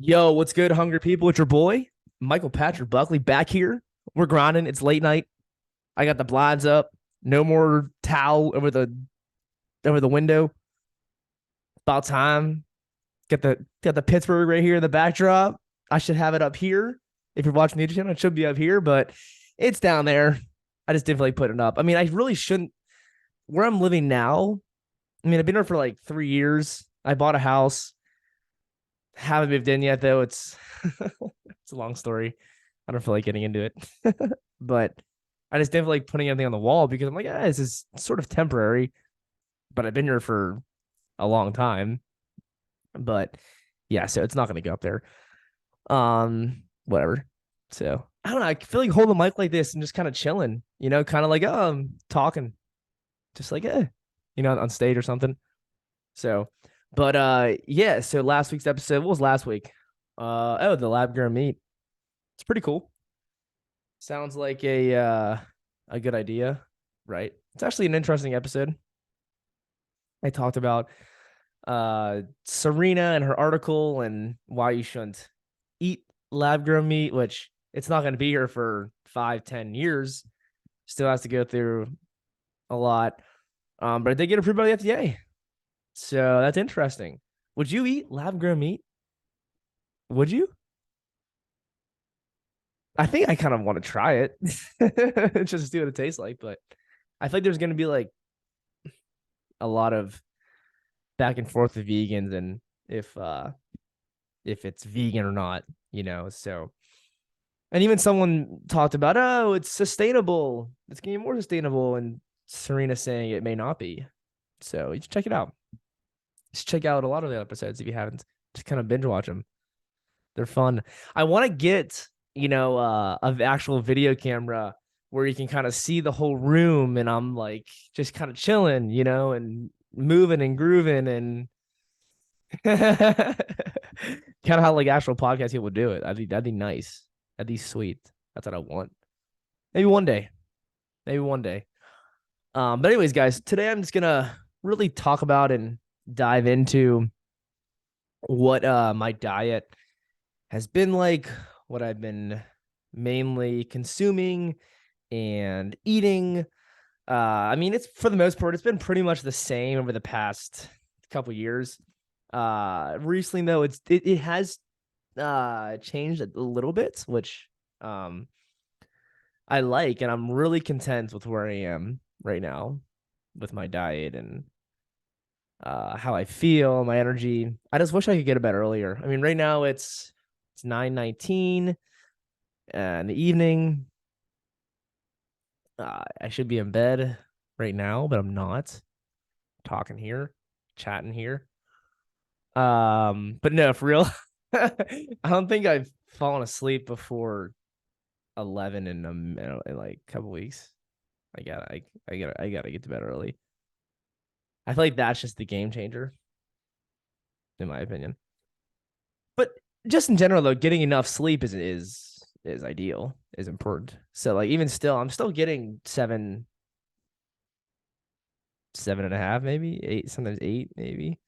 Yo, what's good, hungry people? It's your boy, Michael Patrick Buckley, back here. We're grinding. It's late night. I got the blinds up. No more towel over the window. About time. Got the Pittsburgh right here in the backdrop. I should have it up here. If you're watching the YouTube channel, it should be up here, but it's down there. I just didn't feel like putting it up. I mean, I really shouldn't. Where I'm living now, I mean, I've been here for like 3 years. I bought a house. Haven't moved in yet, though. It's it's a long story. I don't feel like getting into it, but I just didn't feel like putting anything on the wall because I'm like, this is sort of temporary. But I've been here for a long time. But yeah, so it's not going to go up there. Whatever. So I don't know. I feel like holding a mic like this and just kind of chilling, kind of like talking, just like on stage or something. So, but yeah. So last week's episode, what was last week? The lab grown meat. It's pretty cool. Sounds like a good idea, right? It's actually an interesting episode. I talked about Serena and her article and why you shouldn't eat lab grown meat, which it's not going to be here for 5-10 years. Still has to go through a lot. But they get approved by the FDA. So that's interesting. Would you eat lab grown meat? Would you? I think I kind of want to try it. Just to see what it tastes like. But I think there's going to be like a lot of back and forth with vegans and if it's vegan or not, so and even someone talked about, oh, it's sustainable, it's getting more sustainable, and Serena saying it may not be. So you should check it out. Just check out a lot of the episodes if you haven't. Just kind of binge watch them. They're fun. I want to get an actual video camera where you can kind of see the whole room, and I'm like just kind of chilling, and moving and grooving and kind of how like actual podcast people do it. That'd be nice. That'd be sweet. That's what I want. Maybe one day. Maybe one day. But anyways, guys, today I'm just gonna really talk about and dive into what my diet has been like, what I've been mainly consuming and eating. I mean, it's for the most part, it's been pretty much the same over the past couple years. Recently though, it has changed a little bit, which I like, and I'm really content with where I am right now with my diet and how I feel, my energy. I just wish I could get to bed earlier. I mean, right now it's 9:19 in the evening. I should be in bed right now, but I'm not. Talking here, chatting here. But no, for real, I don't think I've fallen asleep before 11 in like a couple weeks. I gotta get to bed early. I feel like that's just the game changer, in my opinion. But just in general, though, getting enough sleep is ideal, is important. So like even still, I'm still getting 7.5, maybe 8, sometimes 8, maybe.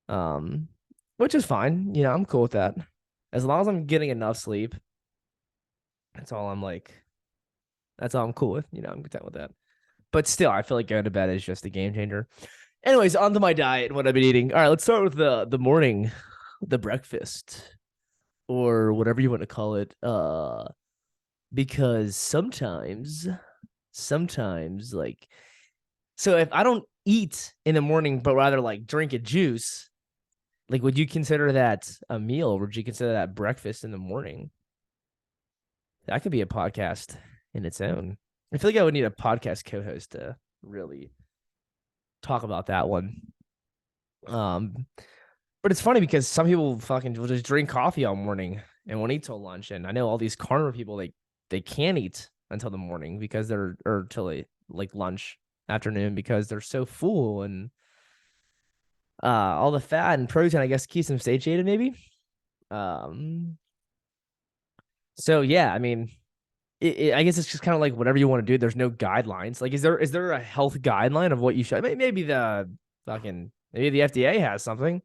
Um, which is fine. I'm cool with that. As long as I'm getting enough sleep, that's all I'm like. That's all I'm cool with. I'm content with that. But still, I feel like going to bed is just a game changer. Anyways, on to my diet and what I've been eating. All right, let's start with the morning, the breakfast, or whatever you want to call it. Because sometimes like, so if I don't eat in the morning, but rather like drink a juice, like, would you consider that a meal? Or would you consider that breakfast in the morning? That could be a podcast in its own. I feel like I would need a podcast co-host to really talk about that one. But it's funny because some people fucking will just drink coffee all morning and won't eat till lunch. And I know all these carnivore people, they can't eat until the morning because or till like lunch, afternoon, because they're so full, and all the fat and protein, I guess, keeps them satiated, maybe. Um, so yeah, I mean, I guess it's just kind of like whatever you want to do. There's no guidelines. Like, is there a health guideline of what you should? Maybe the FDA has something.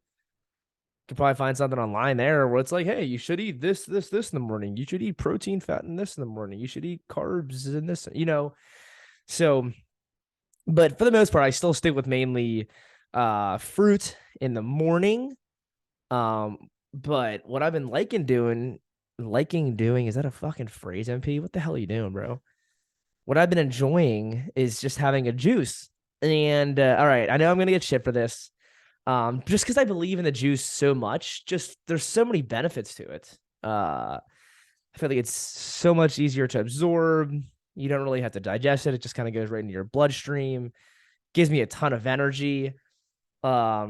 could probably find something online there where it's like, hey, you should eat this in the morning. You should eat protein, fat, and this in the morning. You should eat carbs and this, So, but for the most part, I still stick with mainly fruit in the morning. But what I've been liking doing, is that a fucking phrase, MP? What the hell are you doing, bro? What I've been enjoying is just having a juice. And all right, I know I'm gonna get shit for this. Just because I believe in the juice so much, just there's so many benefits to it. I feel like it's so much easier to absorb. You don't really have to digest it. It just kind of goes right into your bloodstream. Gives me a ton of energy. I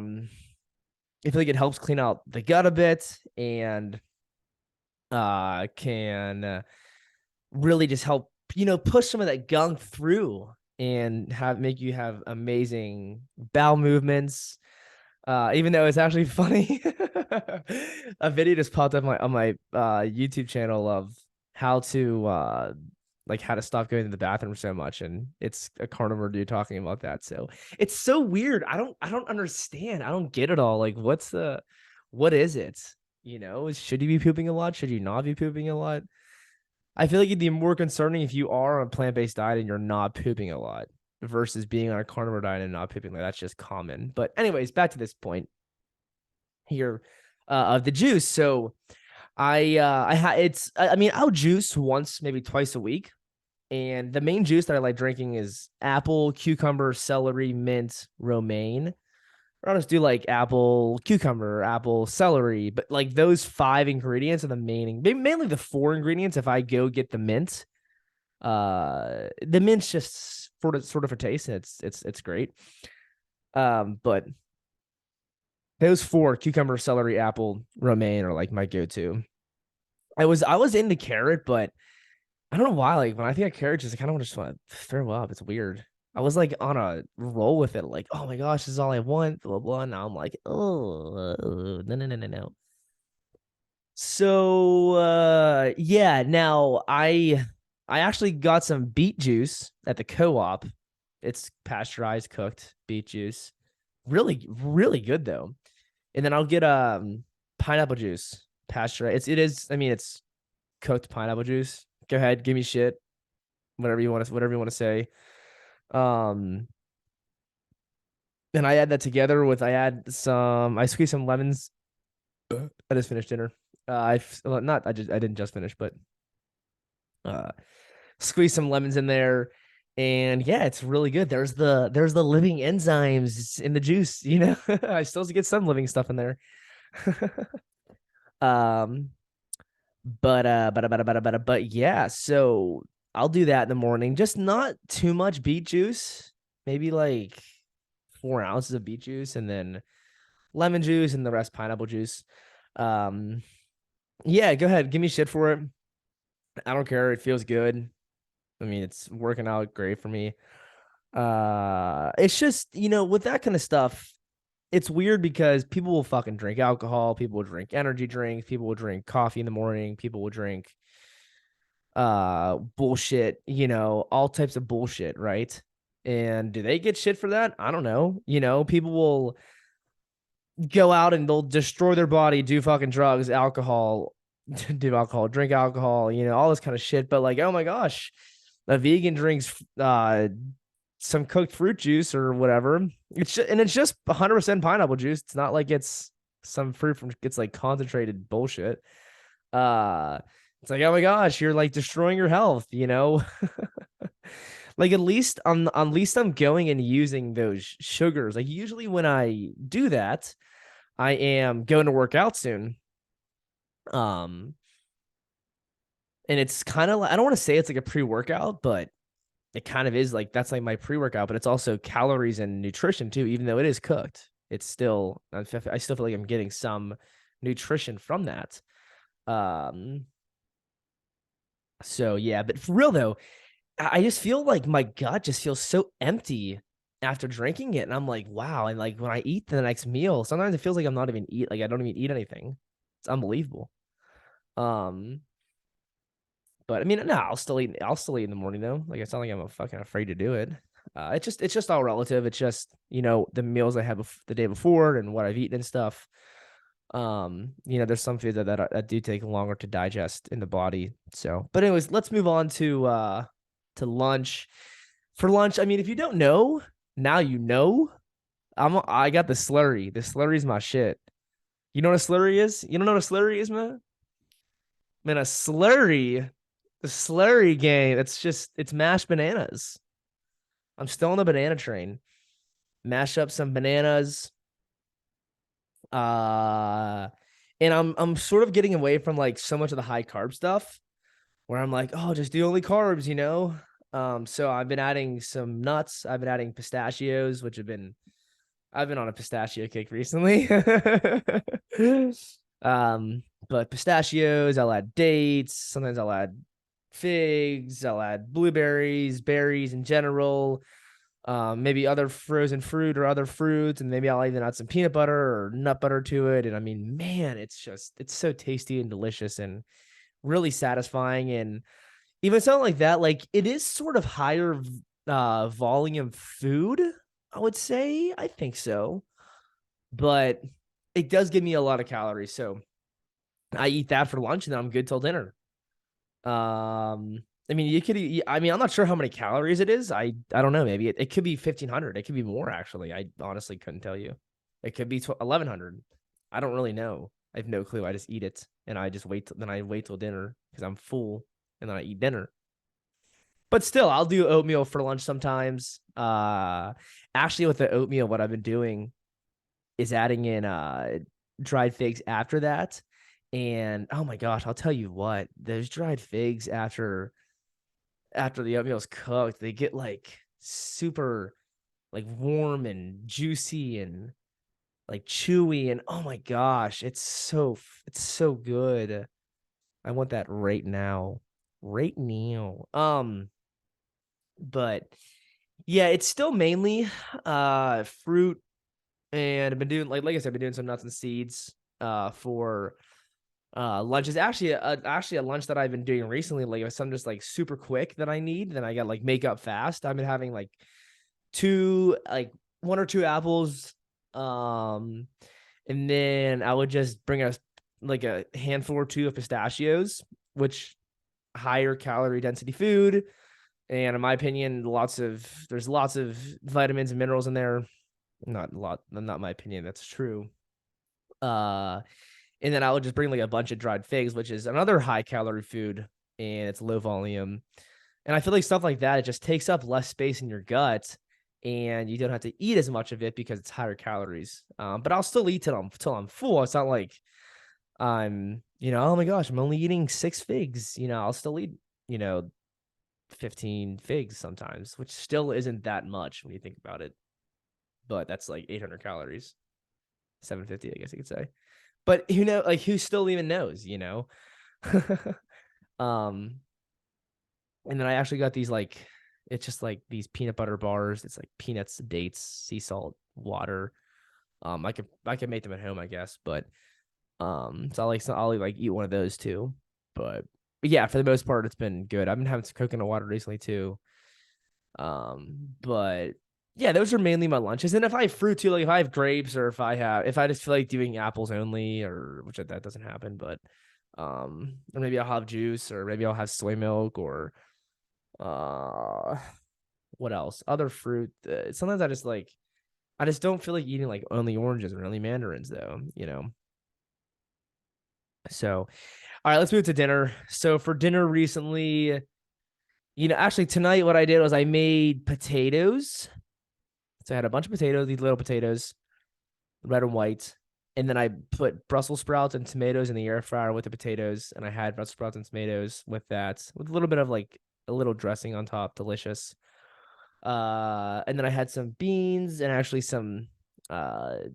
feel like it helps clean out the gut a bit and can really just help, push some of that gunk through and make you have amazing bowel movements. Even though it's actually funny, a video just popped up on my YouTube channel of how to how to stop going to the bathroom so much, and it's a carnivore dude talking about that. So it's so weird. I don't understand. I don't get it all. Like, what is it? Should you be pooping a lot? Should you not be pooping a lot? I feel like it'd be more concerning if you are on a plant-based diet and you're not pooping a lot versus being on a carnivore diet and not pooping. Like, that's just common. But anyways, back to this point here of the juice. So I'll juice once, maybe twice a week. And the main juice that I like drinking is apple, cucumber, celery, mint, romaine. Or I'll just do like apple, cucumber, apple, celery. But like those 5 ingredients are the mainly the 4 ingredients. If I go get the mint, the mint's just sort of for taste, and it's great. But those 4, cucumber, celery, apple, romaine, are like my go-to. I was into carrot, but I don't know why. Like when I think of carrot, I kind of just want to throw up. It's weird. I was like on a roll with it, like, oh my gosh, this is all I want, blah blah. Now I'm like, oh no. So yeah, now I actually got some beet juice at the co-op. It's pasteurized cooked beet juice. Really, really good though. And then I'll get pineapple juice. Pasteurized. It's cooked pineapple juice. Go ahead, give me shit. Whatever you want to say. And I add that together with I squeeze some lemons. I just finished dinner. I didn't just finish, but squeeze some lemons in there, and yeah, it's really good. There's the living enzymes in the juice. I still get some living stuff in there. um, but yeah, so I'll do that in the morning. Just not too much beet juice. Maybe like 4 ounces of beet juice, and then lemon juice, and the rest pineapple juice. Yeah, go ahead. Give me shit for it. I don't care. It feels good. I mean, it's working out great for me. It's just, with that kind of stuff, it's weird because people will fucking drink alcohol, people will drink energy drinks, people will drink coffee in the morning, people will drink bullshit, all types of bullshit, right? And do they get shit for that? I don't know. People will go out and they'll destroy their body, do fucking drugs, alcohol, do alcohol, drink alcohol, all this kind of shit. But like, oh my gosh, a vegan drinks some cooked fruit juice or whatever. It's just 100% pineapple juice. It's not like it's some fruit it's like concentrated bullshit. It's like, oh my gosh, you're like destroying your health, Like at least I'm going and using those sugars. Like usually when I do that, I am going to work out soon. And it's kind of like, I don't want to say it's like a pre-workout, but it kind of is like, that's like my pre-workout, but it's also calories and nutrition too, even though it is cooked. It's still, I still feel like I'm getting some nutrition from that. So yeah, but for real though, I just feel like my gut just feels so empty after drinking it. And I'm like, wow. And like when I eat the next meal, sometimes it feels like I'm not even like I don't even eat anything. It's unbelievable. But I mean, no, I'll still eat in the morning though. Like it's not like I'm fucking afraid to do it. It's just all relative. It's just, the meals I had the day before and what I've eaten and stuff. There's some foods that do take longer to digest in the body. So, but anyways, let's move on to lunch. For lunch, I mean, if you don't know, now you know. I got the slurry. The slurry is my shit. You know what a slurry is? You don't know what a slurry is, man? Man, the slurry game, it's mashed bananas. I'm still on the banana train. Mash up some bananas. Uh and I'm sort of getting away from like so much of the high carb stuff where I'm like, oh, just do only carbs. So I've been adding some nuts. I've been adding pistachios, I've been on a pistachio kick recently. But pistachios, I'll add dates. Sometimes I'll add figs. I'll add blueberries, berries in general. Maybe other frozen fruit or other fruits, and maybe I'll even add some peanut butter or nut butter to it. And I mean, man, it's so tasty and delicious and really satisfying. And even something like that, like it is sort of higher volume food, I would say. I think so. But it does give me a lot of calories. So I eat that for lunch and then I'm good till dinner. I mean, I'm not sure how many calories it is. I don't know. Maybe it could be 1,500. It could be more, actually. I honestly couldn't tell you. It could be 1,100. I don't really know. I have no clue. I just eat it and I just then I wait till dinner because I'm full and then I eat dinner. But still, I'll do oatmeal for lunch sometimes. Actually, with the oatmeal, what I've been doing is adding in dried figs after that. And oh my gosh, I'll tell you what, those dried figs after the oatmeal's cooked, they get like super like warm and juicy and like chewy. And oh my gosh, it's so good. I want that right now. Right now. But yeah, it's still mainly fruit, and I've been doing like I said, I've been doing some nuts and seeds for lunch. Is actually a lunch that I've been doing recently. Like if something just like super quick that I need, then I got like make up fast. I've been having like one or two apples, and then I would just bring a handful or two of pistachios, which higher calorie density food. And in my opinion, there's lots of vitamins and minerals in there. Not a lot, not my opinion. That's true. And then I would just bring like a bunch of dried figs, which is another high calorie food, and it's low volume. And I feel like stuff like that, it just takes up less space in your gut, and you don't have to eat as much of it because it's higher calories. But I'll still eat till I'm full. It's not like oh my gosh, I'm only eating 6 figs. I'll still eat, 15 figs sometimes, which still isn't that much when you think about it. But that's like 800 calories, 750, I guess you could say. But who still even knows, um, and then I actually got these it's just like these peanut butter bars. It's like peanuts, dates, sea salt, water. I could make them at home, I guess, but so I'll like eat one of those too. But yeah, for the most part, it's been good. I've been having some coconut water recently too. But yeah, those are mainly my lunches. And if I have fruit too, like if I have grapes or if I just feel like doing apples only, or which that doesn't happen, but or maybe I'll have juice, or maybe I'll have soy milk, or what else? Other fruit. Sometimes I just don't feel like eating like only oranges or only mandarins though. So, all right, let's move to dinner. So for dinner recently, actually tonight what I did was I made potatoes. So I had a bunch of potatoes, these little potatoes, red and white. And then I put Brussels sprouts and tomatoes in the air fryer with the potatoes. And I had Brussels sprouts and tomatoes with that, with a little bit of like a little dressing on top. Delicious. And then I had some beans and actually some, I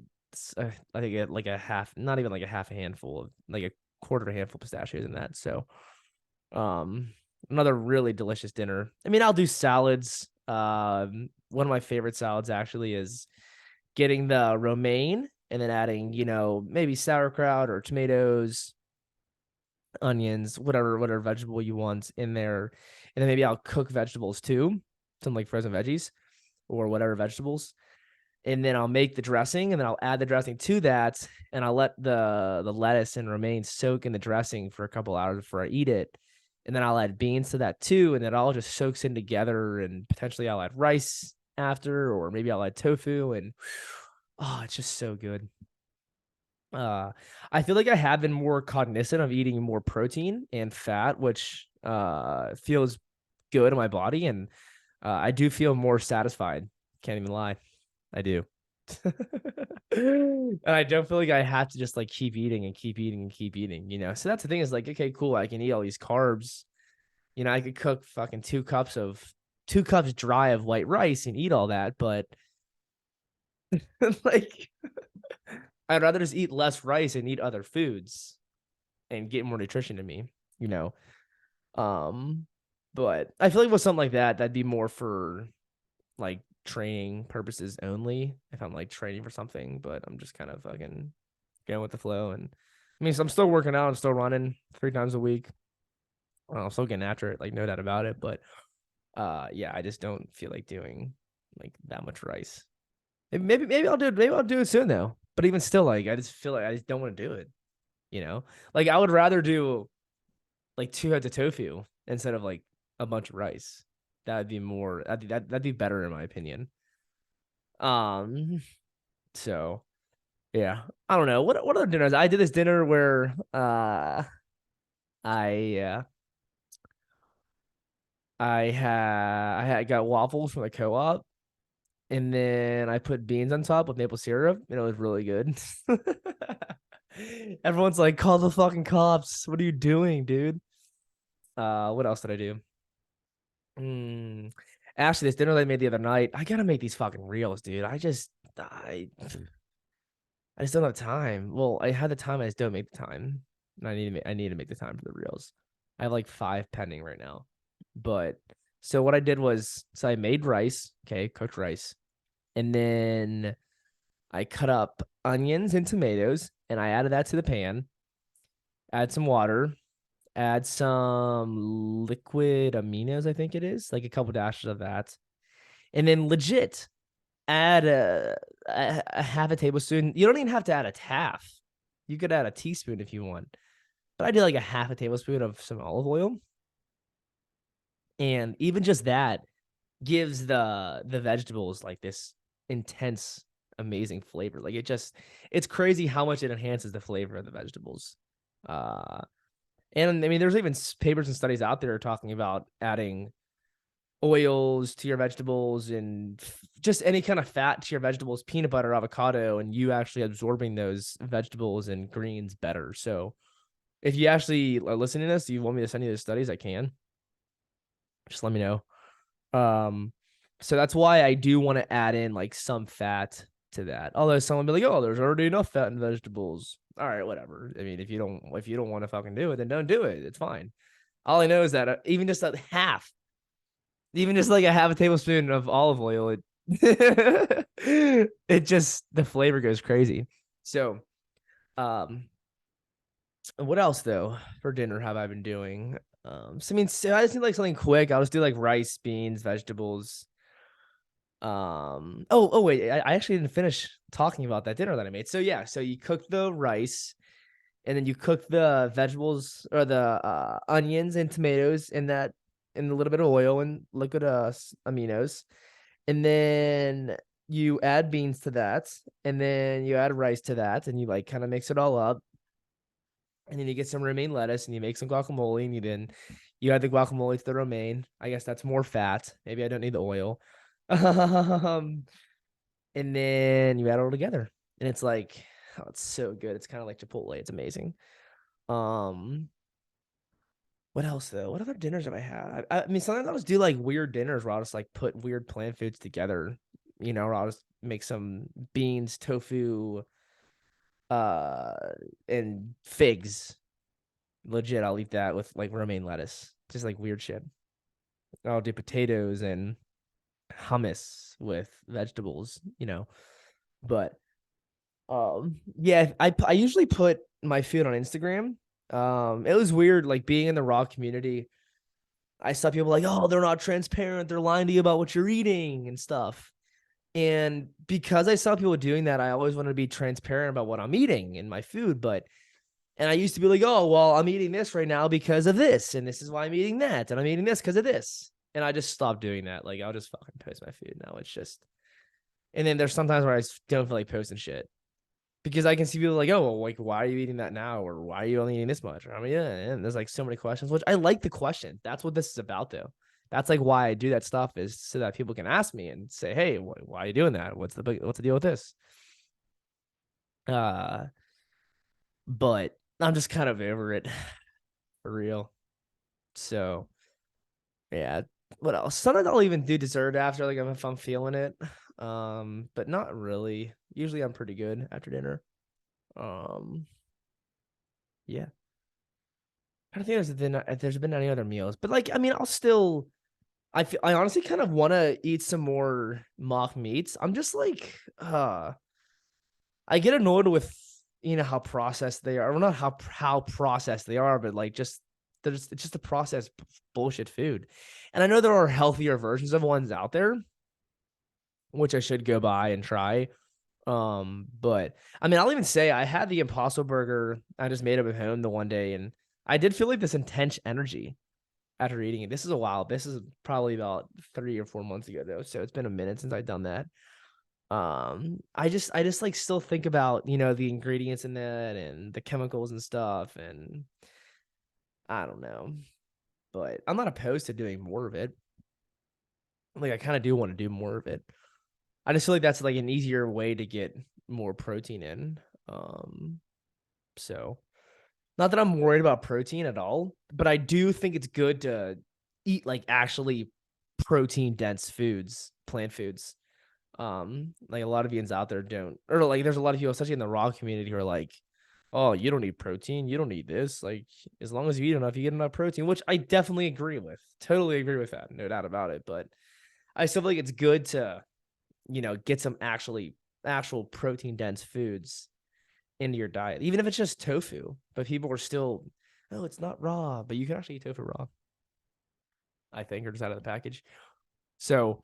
think like a half, not even like a half a handful of like a quarter of a handful of pistachios in that. So, another really delicious dinner. I mean, I'll do salads. One of my favorite salads actually is getting the romaine and then adding, maybe sauerkraut or tomatoes, onions, whatever vegetable you want in there. And then maybe I'll cook vegetables too, some like frozen veggies or whatever vegetables. and then I'll make the dressing, and then I'll add the dressing to that, and I'll let the lettuce and romaine soak in the dressing for a couple hours before I eat it. And then I'll add beans to that too, and it all just soaks in together. And potentially I'll add rice after, or maybe I'll add tofu, and oh, it's just so good. I feel like I have been more cognizant of eating more protein and fat, which feels good in my body, and I do feel more satisfied. Can't even lie, I do. And I don't feel like I have to just like keep eating and keep eating and keep eating, you know. So that's the thing, is like, okay, cool, I can eat all these carbs. You know, I could cook fucking 2 cups dry of white rice and eat all that, but like I'd rather just eat less rice and eat other foods and get more nutrition to me, you know. Um, but I feel like with something like that, that'd be more for like training purposes only. If I'm like training for something, but I'm just kind of fucking going with the flow. And I mean, so I'm still working out. I'm still running 3 times a week. I'm still getting after it, like no doubt about it. But yeah, I just don't feel like doing like that much rice. Maybe I'll do it. Maybe I'll do it soon though. But even still, like I just feel like I just don't want to do it. You know, like I would rather do like 2 heads of tofu instead of like a bunch of rice. That would be more. That'd be better in my opinion. Um. So yeah, I don't know what other dinners. I did this dinner where I I got waffles from the co-op, and then I put beans on top with maple syrup, and it was really good. Everyone's like, call the fucking cops. What are you doing, dude? What else did I do? Mm. Actually, this dinner that I made the other night, I gotta make these fucking reels, dude. I just don't have time. Well, I had the time, I just don't make the time. And I need to make the time for the reels. I have like 5 pending right now. But so what I did was, so I made rice, okay, cooked rice, and then I cut up onions and tomatoes, and I added that to the pan. Add some water, add some liquid aminos, I think it is, like a couple dashes of that, and then legit add a half a tablespoon. You don't even have to add a half. You could add a teaspoon if you want, but I did like a half a tablespoon of some olive oil, and even just that gives the vegetables like this intense, amazing flavor. Like it's crazy how much it enhances the flavor of the vegetables. Uh, and I mean, there's even papers and studies out there talking about adding oils to your vegetables and just any kind of fat to your vegetables, peanut butter, avocado, and you actually absorbing those vegetables and greens better. So if you actually are listening to this, you want me to send you the studies, I can. Just let me know. So that's why I do want to add in like some fat to that. Although someone be like, oh, there's already enough fat in vegetables. All right, whatever. I mean, if you don't want to fucking do it, then don't do it. It's fine. All I know is that even just a half, even just like a half a tablespoon of olive oil, it just the flavor goes crazy. So, what else though for dinner have I been doing? So I mean, so I just need like something quick. I'll just do like rice, beans, vegetables. Oh wait, I actually didn't finish talking about that dinner that I made. So yeah, so you cook the rice, and then you cook the vegetables or the onions and tomatoes in that in a little bit of oil and liquid aminos, and then you add beans to that, and then you add rice to that, and you like kind of mix it all up, and then you get some romaine lettuce, and you make some guacamole, and you add the guacamole to the romaine. I guess that's more fat. Maybe I don't need the oil. And then you add it all together, and it's like, oh, it's so good. It's kind of like Chipotle. It's amazing. Um, what else though? What other dinners have I had? I mean, sometimes I'll just do like weird dinners where I'll just like put weird plant foods together. You know, or I'll just make some beans, tofu, uh, and figs. Legit, I'll eat that with like romaine lettuce. Just like weird shit. I'll do potatoes and hummus with vegetables, you know. But yeah, I usually put my food on Instagram. It was weird like being in the raw community. I saw people like, oh, they're not transparent, they're lying to you about what you're eating and stuff. And because I saw people doing that, I always wanted to be transparent about what I'm eating in my food. And I used to be like, oh, well, I'm eating this right now because of this. And this is why I'm eating that. And I'm eating this because of this. And I just stopped doing that. Like, I'll just fucking post my food now. It's just, and then there's sometimes where I don't feel like posting shit because I can see people like, oh, well, like, why are you eating that now? Or why are you only eating this much? Or, I mean, yeah, and there's like so many questions, which I like the question. That's what this is about, though. That's like why I do that stuff, is so that people can ask me and say, hey, why are you doing that? What's the deal with this? Uh, but I'm just kind of over it for real. So yeah. What else? Sometimes I'll even do dessert after, like if I'm feeling it. But not really. Usually I'm pretty good after dinner. Um, yeah. I don't think there's been any other meals, but like I mean, I'll still. I honestly kind of want to eat some more mock meats. I'm just like, I get annoyed with how processed they are. Well, not how processed they are, but like just it's just a processed bullshit food. And I know there are healthier versions of ones out there, which I should go buy and try. But I mean, I'll even say I had the Impossible Burger. I just made it at home the one day, and I did feel like this intense energy after eating it. This is a while. This is probably about 3 or 4 months ago though, so it's been a minute since I've done that. I just like still think about the ingredients in that and the chemicals and stuff, and I don't know, but I'm not opposed to doing more of it. Like I kind of do want to do more of it. I just feel like that's like an easier way to get more protein in. um so not that I'm worried about protein at all, but I do think it's good to eat like actually protein dense foods, plant foods. Like a lot of vegans out there don't, or like there's a lot of people, especially in the raw community, who are like, oh, you don't need protein, you don't need this. Like as long as you eat enough, you get enough protein, which I definitely agree with. Totally agree with that, no doubt about it. But I still feel like it's good to, get some actual protein dense foods into your diet, even if it's just tofu. But people are still, oh, it's not raw, but you can actually eat tofu raw, I think, or just out of the package. So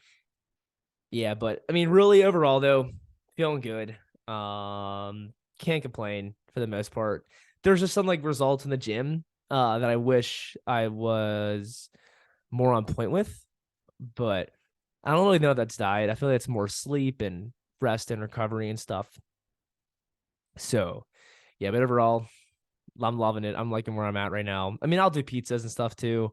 yeah, but I mean, really overall though, feeling good. Can't complain for the most part. There's just some like results in the gym that I wish I was more on point with, but I don't really know if that's diet. I feel like it's more sleep and rest and recovery and stuff. So yeah, but overall, I'm loving it. I'm liking where I'm at right now. I mean, I'll do pizzas and stuff too.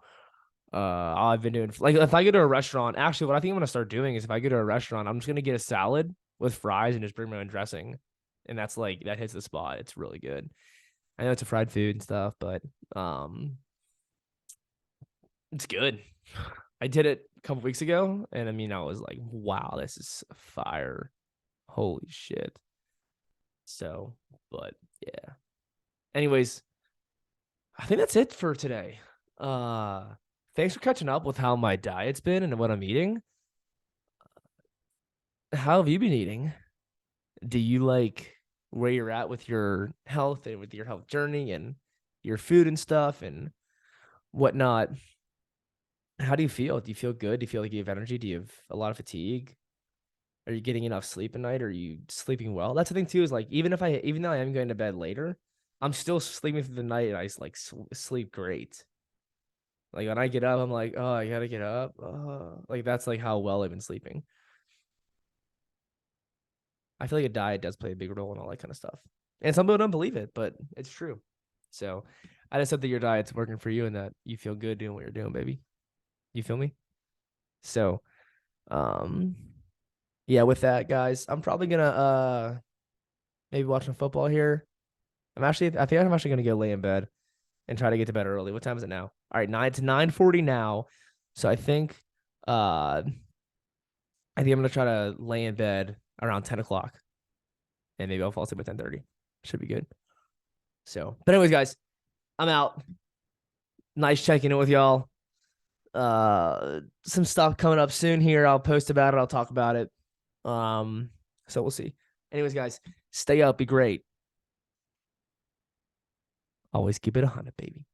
All I've been doing, like if I go to a restaurant, actually, what I think I'm gonna start doing is if I go to a restaurant, I'm just gonna get a salad with fries and just bring my own dressing, and that's like that hits the spot. It's really good. I know it's a fried food and stuff, but um, it's good. I did it a couple weeks ago, and I mean, I was like, wow, this is fire. Holy shit. So, but yeah. Anyways, I think that's it for today. Uh, Thanks for catching up with how my diet's been and what I'm eating. How have you been eating? Do you like where you're at with your health and with your health journey and your food and stuff and whatnot? How do you feel? Do you feel good? Do you feel like you have energy? Do you have a lot of fatigue? Are you getting enough sleep at night? Are you sleeping well? That's the thing too, is like even though I am going to bed later, I'm still sleeping through the night and I like sleep great. Like when I get up, I'm like, oh, I gotta get up. Like that's like how well I've been sleeping. I feel like a diet does play a big role in all that kind of stuff. And some people don't believe it, but it's true. So I just hope that your diet's working for you and that you feel good doing what you're doing, baby. You feel me? So um yeah, with that, guys, I'm probably gonna maybe watch some football here. I think I'm actually gonna go lay in bed and try to get to bed early. What time is it now? All right, it's 9:40 now. So I think I'm gonna try to lay in bed around 10 o'clock and maybe I'll fall asleep at 10:30. Should be good. So, but anyways, guys, I'm out. Nice checking in with y'all. Some stuff coming up soon here. I'll post about it. I'll talk about it. So we'll see. Anyways, guys, stay up, be great. Always keep it 100, baby.